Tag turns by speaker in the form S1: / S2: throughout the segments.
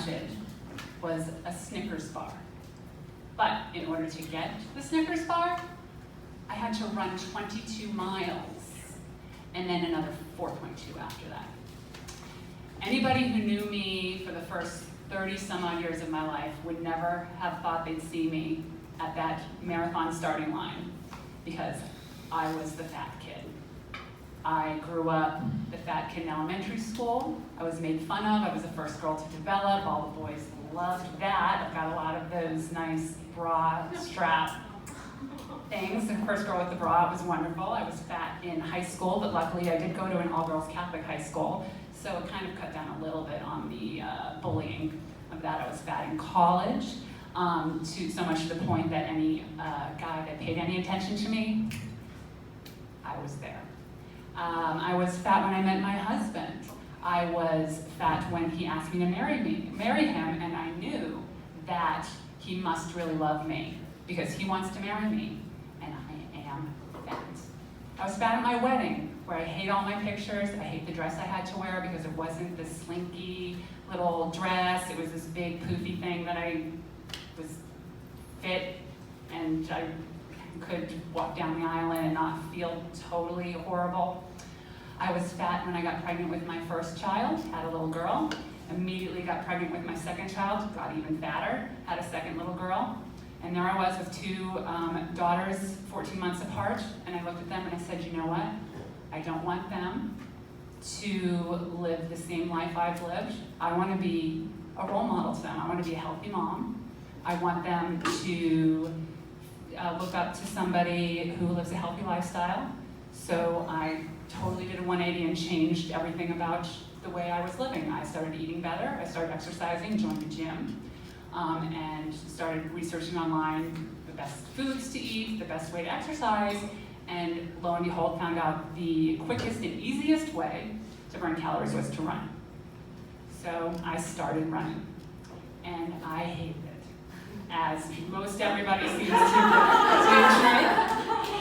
S1: wanted was a Snickers bar. But in order to get the Snickers bar, I had to run 22 miles and then another 4.2 after that. Anybody who knew me for the first 30 some odd years of my life would never have thought they'd see me at that marathon starting line, because I was the fat kid. I grew up the fat kid in elementary school. I was made fun of. I was the first girl to develop. All the boys loved that. I've got a lot of those nice bra strap things. The first girl with the bra, it was wonderful. I was fat in high school, but luckily I did go to an all-girls Catholic high school, so it kind of cut down a little bit on the bullying of that. I was fat in college, to so much to the point that any guy that paid any attention to me, I was there. I was fat when I met my husband. I was fat when he asked me to marry him, and I knew that he must really love me because he wants to marry me, and I am fat. I was fat at my wedding, where I hate all my pictures. I hate the dress I had to wear because it wasn't this slinky little dress. It was this big poofy thing that I was fit, and I could walk down the aisle and not feel totally horrible. I was fat when I got pregnant with my first child, had a little girl. Immediately got pregnant with my second child, got even fatter, had a second little girl. And there I was with two daughters, 14 months apart, and I looked at them and I said, you know what? I don't want them to live the same life I've lived. I want to be a role model to them. I want to be a healthy mom. I want them to look up to somebody who lives a healthy lifestyle. So I totally did a 180 and changed everything about the way I was living. I started eating better, I started exercising, joined the gym, and started researching online the best foods to eat, the best way to exercise, and lo and behold found out the quickest and easiest way to burn calories was to run. So I started running, and I hated it. As most everybody seems to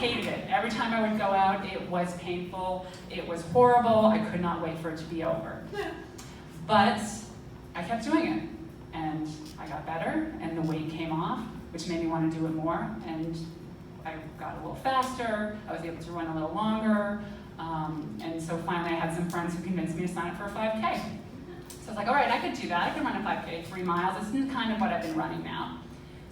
S1: hated it. Every time I would go out, it was painful, it was horrible, I could not wait for it to be over. But I kept doing it, and I got better, and the weight came off, which made me want to do it more, and I got a little faster, I was able to run a little longer, and so finally I had some friends who convinced me to sign up for a 5K. So I was like, all right, I could do that, I could run a 5K, 3 miles, this is kind of what I've been running now.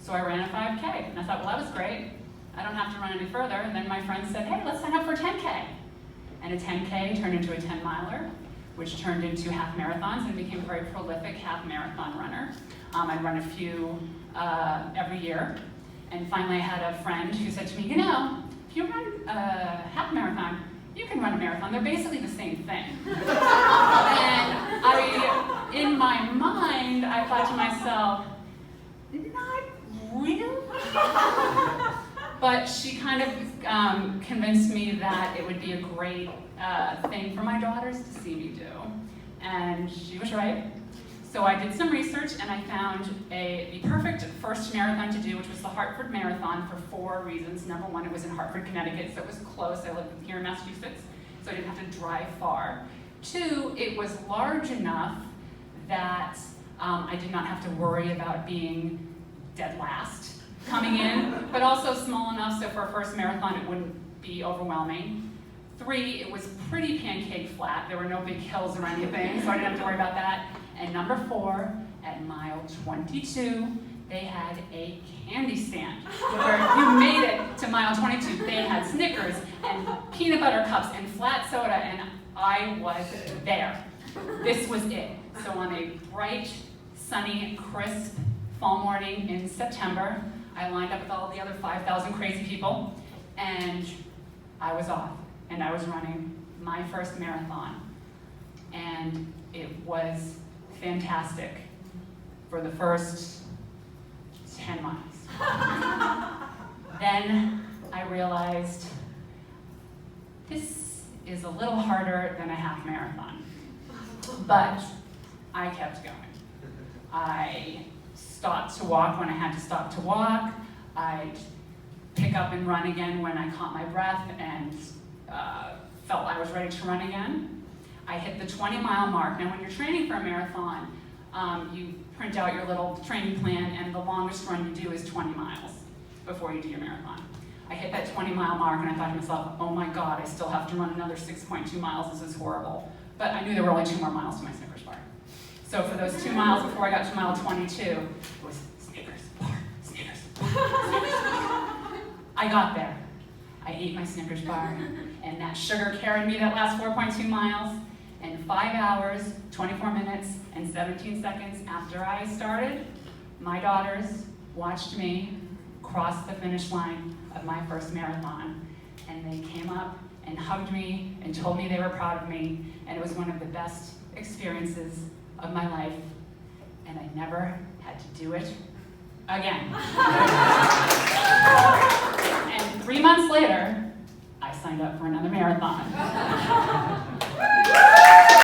S1: So I ran a 5K, and I thought, well, that was great. I don't have to run any further. And then my friend said, hey, let's sign up for a 10K. And a 10K turned into a 10-miler, which turned into half marathons, and became a very prolific half marathon runner. I'd run a few every year. And finally I had a friend who said to me, you know, if you run a half marathon, you can run a marathon. They're basically the same thing. And in my mind, I thought to myself, not really? But she kind of convinced me that it would be a great thing for my daughters to see me do. And she was right. So I did some research and I found the perfect first marathon to do, which was the Hartford Marathon, for 4 reasons. Number one, it was in Hartford, Connecticut, so it was close. I live here in Massachusetts, so I didn't have to drive far. 2, it was large enough that I did not have to worry about being dead last coming in, but also small enough so for a first marathon it wouldn't be overwhelming. 3, it was pretty pancake flat. There were no big hills or anything, so I didn't have to worry about that. And number 4, at mile 22, they had a candy stand where if you made it to mile 22, they had Snickers and peanut butter cups and flat soda, and I was there. This was it. So on a bright, sunny, crisp fall morning in September, I lined up with all the other 5,000 crazy people, and I was off, and I was running my first marathon, and it was fantastic for the first 10 miles. Then I realized this is a little harder than a half marathon, but I kept going. I stopped to walk when I had to stop to walk. I'd pick up and run again when I caught my breath and felt I was ready to run again. I hit the 20-mile mark. Now when you're training for a marathon, you print out your little training plan, and the longest run you do is 20 miles before you do your marathon. I hit that 20-mile mark, and I thought to myself, oh my God, I still have to run another 6.2 miles, this is horrible. But I knew there were only 2 more miles to my Snickers bar. So for those 2 miles before I got to mile 22, it was Snickers bar, Snickers bar, Snickers bar. I got there. I ate my Snickers bar, and that sugar carried me that last 4.2 miles. And 5 hours, 24 minutes, and 17 seconds after I started, my daughters watched me cross the finish line of my first marathon. And they came up and hugged me and told me they were proud of me. And it was one of the best experiences of my life. And I never had to do it again. And 3 months later, I signed up for another marathon.